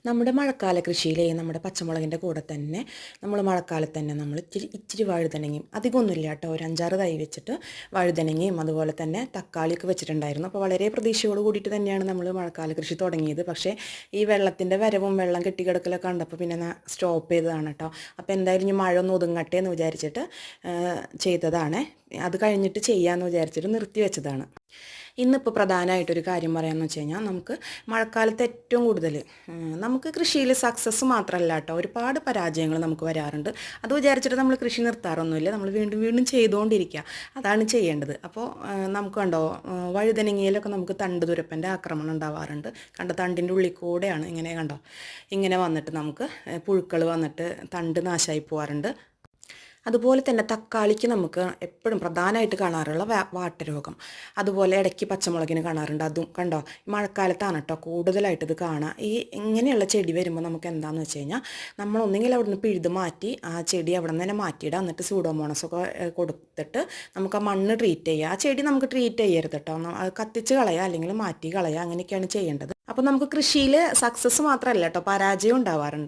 നമ്മുടെ മഴക്കാല കൃഷിയിലെ നമ്മുടെ പച്ചമുളകിൻ്റെ കൂടെ തന്നെ നമ്മൾ മഴക്കാലത്ത് തന്നെ നമ്മൾ ഇച്ചിരി വഴുതനങ്ങയും അധികമൊന്നുമില്ല കേട്ടോ, ഒരു 5-6 തൈ വെച്ചിട്ട് വഴുതനങ്ങയും അതുപോലെ തന്നെ തക്കാളിയൊക്കെ വെച്ചിട്ടുണ്ടായിരുന്നു. അപ്പോൾ വളരെ പ്രതീക്ഷയോട് കൂടിയിട്ട് തന്നെയാണ് നമ്മൾ മഴക്കാല കൃഷി തുടങ്ങിയത്. പക്ഷേ ഈ വെള്ളത്തിൻ്റെ വരവും വെള്ളം കെട്ടിക്കിടക്കലൊക്കെ കണ്ടപ്പോൾ പിന്നെ സ്റ്റോപ്പ് ചെയ്തതാണ് കേട്ടോ. അപ്പോൾ എന്തായാലും ഇനി മഴ ഒന്ന് ഒതുങ്ങട്ടെ എന്ന് വിചാരിച്ചിട്ട് ചെയ്തതാണ്. അത് കഴിഞ്ഞിട്ട് ചെയ്യാമെന്ന് വിചാരിച്ചിട്ട് നിർത്തി വെച്ചതാണ്. ഇന്നിപ്പോൾ പ്രധാനമായിട്ടൊരു കാര്യം പറയാമെന്ന് വെച്ച് കഴിഞ്ഞാൽ, നമുക്ക് മഴക്കാലത്ത് ഏറ്റവും കൂടുതൽ നമുക്ക് കൃഷിയിൽ സക്സസ് മാത്രമല്ല കേട്ടോ, ഒരുപാട് പരാജയങ്ങൾ നമുക്ക് വരാറുണ്ട്. അത് വിചാരിച്ചിട്ട് നമ്മൾ കൃഷി നിർത്താറൊന്നുമില്ല, നമ്മൾ വീണ്ടും വീണ്ടും ചെയ്തുകൊണ്ടിരിക്കുക, അതാണ് ചെയ്യേണ്ടത്. അപ്പോൾ നമുക്ക് കണ്ടോ, വഴുതനങ്ങയിലൊക്കെ നമുക്ക് തണ്ട് തുരപ്പൻ്റെ ആക്രമണം ഉണ്ടാവാറുണ്ട്. കണ്ടോ, തണ്ടിൻ്റെ ഉള്ളിൽ കൂടെയാണ് ഇങ്ങനെ കണ്ടോ, ഇങ്ങനെ വന്നിട്ട് നമുക്ക് പുഴുക്കൾ വന്നിട്ട് തണ്ട് നാശമായി പോകാറുണ്ട്. അതുപോലെ തന്നെ തക്കാളിക്ക് നമുക്ക് എപ്പോഴും പ്രധാനമായിട്ട് കാണാറുള്ള വാട്ടരോഗം, അതുപോലെ ഇടയ്ക്ക് പച്ചമുളകിന് കാണാറുണ്ട്. അതും കണ്ടോ, മഴക്കാലത്താണ് കേട്ടോ കൂടുതലായിട്ട് ഇത് കാണുക. ഈ ഇങ്ങനെയുള്ള ചെടി വരുമ്പോൾ നമുക്ക് എന്താണെന്ന് വെച്ച് കഴിഞ്ഞാൽ, നമ്മളൊന്നെങ്കിൽ അവിടെ നിന്ന് പിഴുത് മാറ്റി ആ ചെടി അവിടെ നിന്ന് തന്നെ മാറ്റിയിടുക, എന്നിട്ട് സൂഡോമോണസൊക്കെ കൊടുത്തിട്ട് നമുക്ക് ആ മണ്ണ് ട്രീറ്റ് ചെയ്യുക. ആ ചെടി നമുക്ക് ട്രീറ്റ് ചെയ്യരുത് കേട്ടോ, അത് കത്തിച്ച് കളയുക അല്ലെങ്കിൽ മാറ്റി കളയുക, അങ്ങനെയൊക്കെയാണ് ചെയ്യേണ്ടത്. അപ്പോൾ നമുക്ക് കൃഷിയിൽ സക്സസ് മാത്രമല്ല കേട്ടോ, പരാജയം ഉണ്ടാവാറുണ്ട്.